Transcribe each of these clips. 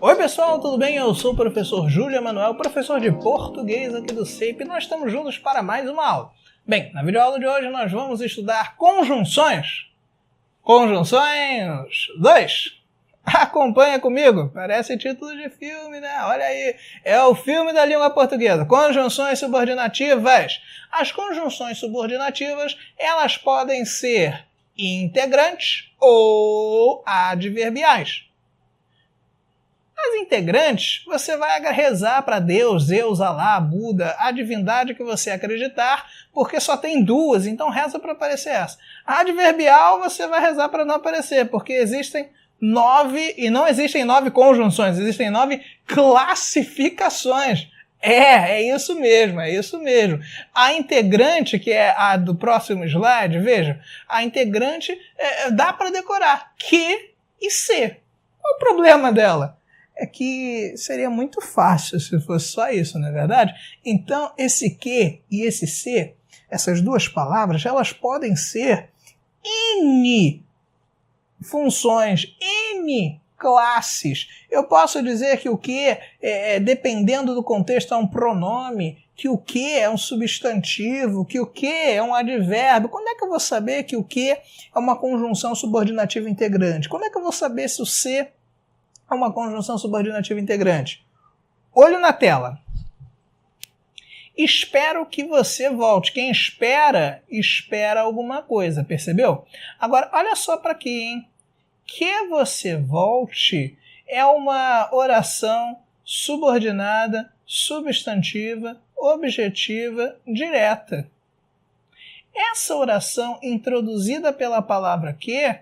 Oi pessoal, tudo bem? Eu sou o professor Júlio Emanuel, professor de português aqui do CEIP, e nós estamos juntos para mais uma aula. Bem, na videoaula de hoje nós vamos estudar conjunções. Conjunções 2. Acompanha comigo, parece título de filme, né? Olha aí, é o filme da língua portuguesa. Conjunções subordinativas. As conjunções subordinativas, elas podem ser integrantes ou adverbiais. As integrantes, você vai rezar para Deus, Zeus, Alá, Buda, a divindade que você acreditar, porque só tem duas, então reza para aparecer essa. A adverbial, você vai rezar para não aparecer, porque existem 9, e não existem 9 conjunções, existem 9 classificações. É isso mesmo, é isso mesmo. A integrante, que é a do próximo slide, veja, a integrante dá para decorar, que e se. Qual o problema dela? É que seria muito fácil se fosse só isso, não é verdade? Então, esse que e esse se, essas duas palavras, elas podem ser N funções, N classes. Eu posso dizer que o que, dependendo do contexto, é um pronome, que o que é um substantivo, que o que é um advérbio. Quando é que eu vou saber que o que é uma conjunção subordinativa integrante? Quando é que eu vou saber se o se é uma conjunção subordinativa integrante? Olho na tela. Espero que você volte. Quem espera, espera alguma coisa, percebeu? Agora, olha só para aqui, hein? Que você volte é uma oração subordinada, substantiva, objetiva, direta. Essa oração introduzida pela palavra que,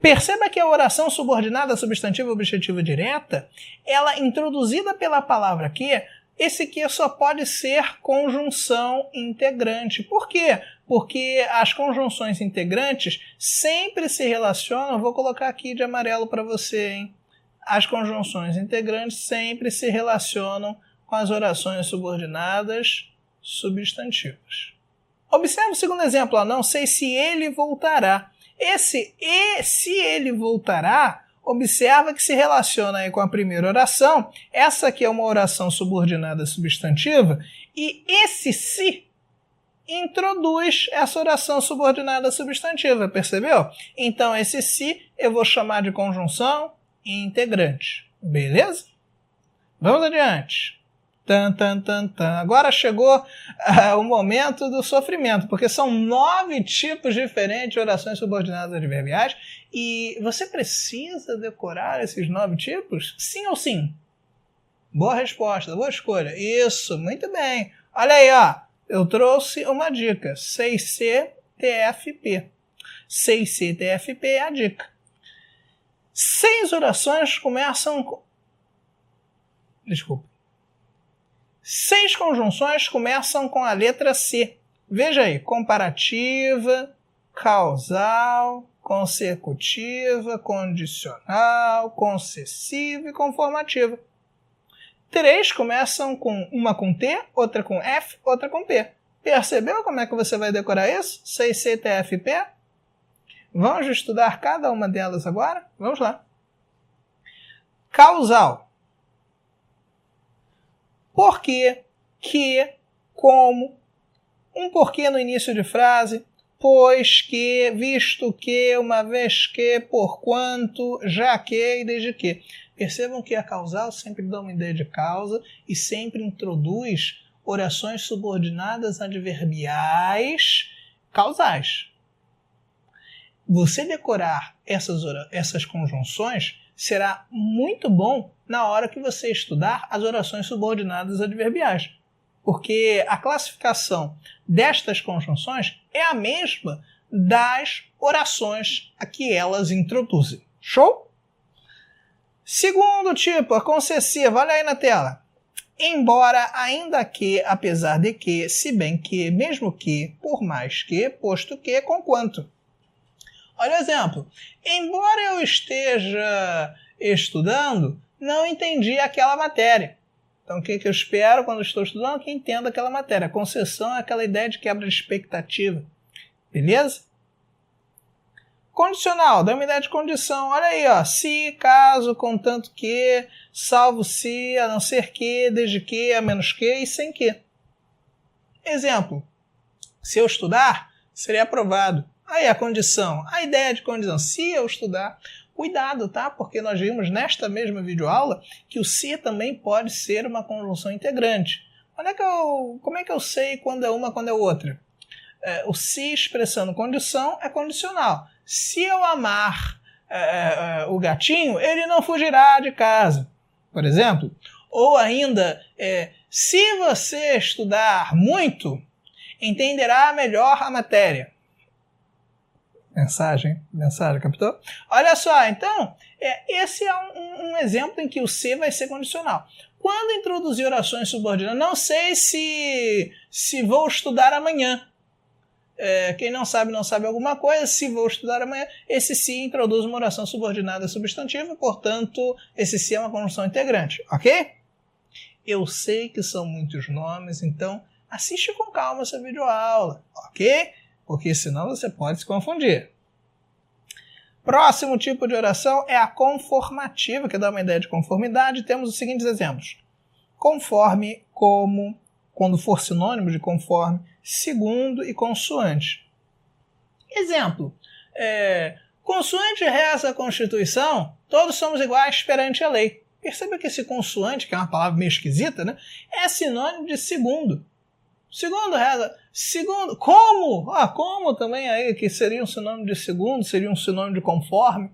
perceba que a oração subordinada, substantiva, objetiva, direta, ela introduzida pela palavra que, esse que só pode ser conjunção integrante. Por quê? Porque as conjunções integrantes sempre se relacionam, vou colocar aqui de amarelo para você, hein? As conjunções integrantes sempre se relacionam com as orações subordinadas substantivas. Observe o segundo exemplo, ó, não sei se ele voltará. Esse e se ele voltará, observa que se relaciona aí com a primeira oração. Essa aqui é uma oração subordinada substantiva e esse se introduz essa oração subordinada substantiva, percebeu? Então esse se eu vou chamar de conjunção integrante, beleza? Vamos adiante. Agora chegou o momento do sofrimento, porque são 9 tipos diferentes de orações subordinadas adverbiais e você precisa decorar esses 9 tipos? Sim ou sim? Boa resposta, boa escolha. Isso, muito bem. Olha aí, ó, eu trouxe uma dica, 6C, TFP. 6C, TFP é a dica. 6 orações começam com... 6 conjunções começam com a letra C. Veja aí, comparativa, causal, consecutiva, condicional, concessiva e conformativa. 3 começam com uma com T, outra com F, outra com P. Percebeu como é que você vai decorar isso? 6C, TFP? Vamos estudar cada uma delas agora? Vamos lá. Causal. Porquê, que, como, um porquê no início de frase, pois que, visto que, uma vez que, porquanto, já que e desde que. Percebam que a causal sempre dá uma ideia de causa e sempre introduz orações subordinadas adverbiais causais. Você decorar essas conjunções será muito bom na hora que você estudar as orações subordinadas adverbiais, porque a classificação destas conjunções é a mesma das orações a que elas introduzem. Show? Segundo tipo, a concessiva, olha aí na tela. Embora, ainda que, apesar de que, se bem que, mesmo que, por mais que, posto que, conquanto. Olha o exemplo. Embora eu esteja estudando, não entendi aquela matéria. Então o que eu espero quando estou estudando? Que entenda aquela matéria. A concessão é aquela ideia de quebra de expectativa. Beleza? Condicional, dá uma ideia de condição. Olha aí, ó. Se, caso, contanto que, salvo se, a não ser que, desde que, a menos que e sem que. Exemplo. Se eu estudar, serei aprovado. Aí a condição, a ideia de condição. Se eu estudar, cuidado, tá? Porque nós vimos nesta mesma videoaula que o se também pode ser uma conjunção integrante. Como é que eu sei quando é uma, quando é outra? O se expressando condição é condicional. Se eu amar o gatinho, ele não fugirá de casa, por exemplo. Ou ainda, se você estudar muito, entenderá melhor a matéria. Mensagem, captou? Olha só, então, esse é um exemplo em que o se vai ser condicional. Quando introduzir orações subordinadas, não sei se vou estudar amanhã. Quem não sabe alguma coisa. Se vou estudar amanhã, esse se introduz uma oração subordinada substantiva, portanto, esse se é uma conjunção integrante, ok? Eu sei que são muitos nomes, então assiste com calma essa videoaula, ok? Porque senão você pode se confundir. Próximo tipo de oração é a conformativa, que dá uma ideia de conformidade. Temos os seguintes exemplos. Conforme, como, quando for sinônimo de conforme, segundo e consoante. Exemplo. Consoante reza a Constituição, todos somos iguais perante a lei. Perceba que esse consoante, que é uma palavra meio esquisita, né, é sinônimo de segundo. Segundo reza. Segundo. Como? Como também aí, que seria um sinônimo de segundo, seria um sinônimo de conforme.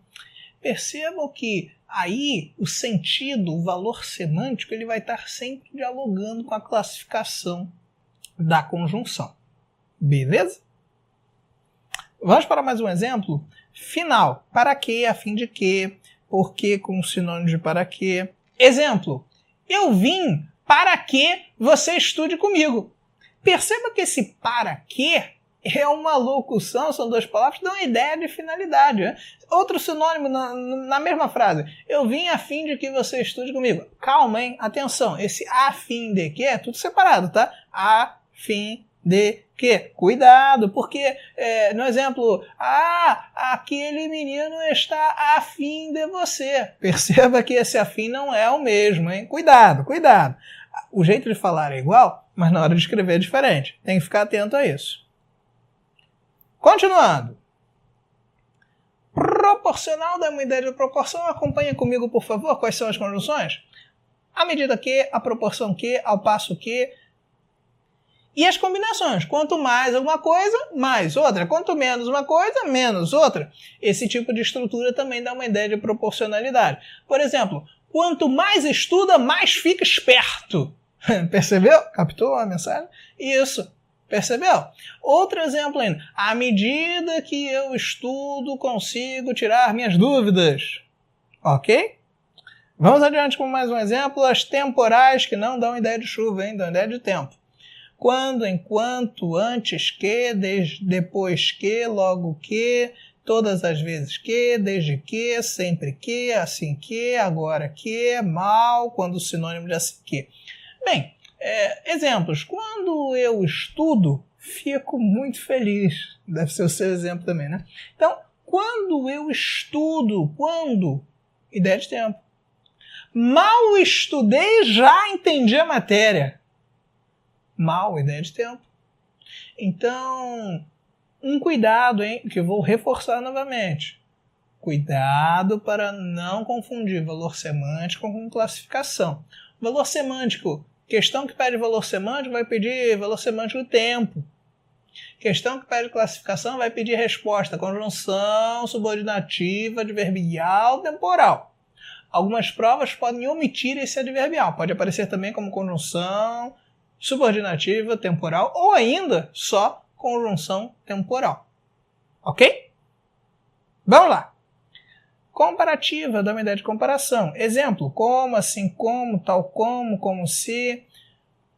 Percebam que aí o sentido, o valor semântico, ele vai estar sempre dialogando com a classificação da conjunção. Beleza? Vamos para mais um exemplo? Final. Para que, a fim de que, por que com sinônimo de para que. Exemplo. Eu vim para que você estude comigo. Perceba que esse para que é uma locução, são duas palavras que dão uma ideia de finalidade. Né? Outro sinônimo na mesma frase. Eu vim a fim de que você estude comigo. Calma, hein? Atenção. Esse a fim de que é tudo separado, tá? A fim de que. Cuidado, porque no exemplo, aquele menino está a fim de você. Perceba que esse afim não é o mesmo, hein? Cuidado, cuidado. O jeito de falar é igual, mas na hora de escrever é diferente. Tem que ficar atento a isso. Continuando. Proporcional dá uma ideia de proporção. Acompanha comigo, por favor, quais são as conjunções. À medida que, à proporção que, ao passo que. E as combinações. Quanto mais alguma coisa, mais outra. Quanto menos uma coisa, menos outra. Esse tipo de estrutura também dá uma ideia de proporcionalidade. Por exemplo, quanto mais estuda, mais fica esperto. Percebeu? Captou a mensagem? Isso. Percebeu? Outro exemplo ainda. À medida que eu estudo, consigo tirar minhas dúvidas. Ok? Vamos adiante com mais um exemplo. As temporais, que não dão ideia de chuva, hein? Dão ideia de tempo. Quando, enquanto, antes que, depois que, logo que, todas as vezes que, desde que, sempre que, assim que, agora que, mal, quando sinônimo de assim que. Bem, exemplos. Quando eu estudo, fico muito feliz. Deve ser o seu exemplo também, né? Então, quando eu estudo, quando? Ideia de tempo. Mal estudei, já entendi a matéria. Mal, ideia de tempo. Então, um cuidado, hein, que eu vou reforçar novamente. Cuidado para não confundir valor semântico com classificação. Valor semântico, questão que pede valor semântico vai pedir valor semântico tempo. Questão que pede classificação vai pedir resposta, conjunção, subordinativa, adverbial, temporal. Algumas provas podem omitir esse adverbial. Pode aparecer também como conjunção, subordinativa, temporal, ou ainda só conjunção temporal. Ok? Vamos lá. Comparativa, dá uma ideia de comparação. Exemplo, como, assim como, tal como se,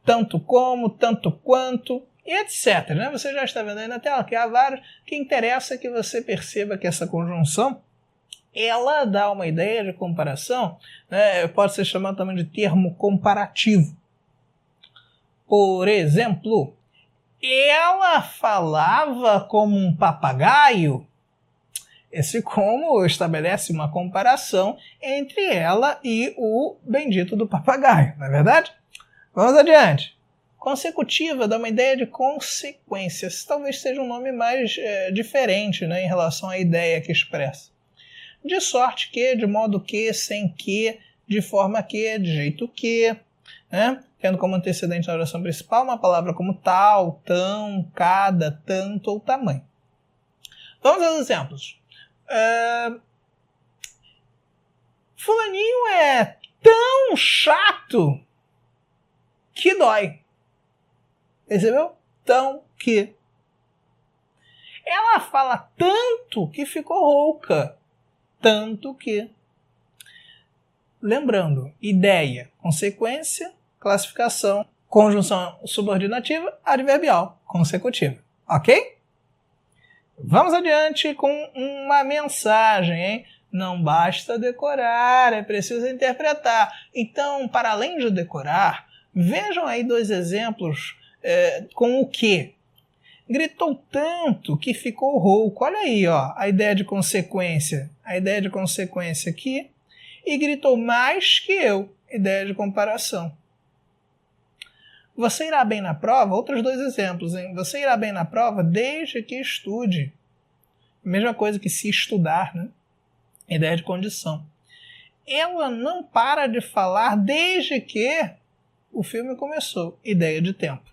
tanto como, tanto quanto, e etc. Né? Você já está vendo aí na tela que há vários. O que interessa é que você perceba que essa conjunção ela dá uma ideia de comparação, né? Pode ser chamado também de termo comparativo. Por exemplo, ela falava como um papagaio. Esse como estabelece uma comparação entre ela e o bendito do papagaio, não é verdade? Vamos adiante. Consecutiva dá uma ideia de consequências. Talvez seja um nome mais diferente, né, em relação à ideia que expressa. De sorte que, de modo que, sem que, de forma que, de jeito que, né? Tendo como antecedente na oração principal uma palavra como tal, tão, cada, tanto ou tamanho. Vamos aos exemplos. Fulaninho é tão chato que dói. Percebeu? Tão que. Ela fala tanto que ficou rouca. Tanto que. Lembrando, ideia, consequência, classificação, conjunção subordinativa, adverbial, consecutiva. Ok? Vamos adiante com uma mensagem, hein? Não basta decorar, é preciso interpretar. Então, para além de decorar, vejam aí 2 exemplos com o que. Gritou tanto que ficou rouco. Olha aí, ó, a ideia de consequência. A ideia de consequência aqui. E gritou mais que eu. Ideia de comparação. Você irá bem na prova? Outros 2 exemplos, hein? Você irá bem na prova desde que estude. Mesma coisa que se estudar, né? Ideia de condição. Ela não para de falar desde que o filme começou. Ideia de tempo.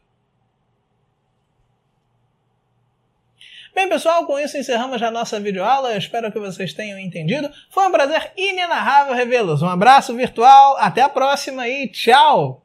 Bem, pessoal, com isso encerramos a nossa videoaula. Eu espero que vocês tenham entendido. Foi um prazer inenarrável revê-los. Um abraço virtual, até a próxima e tchau!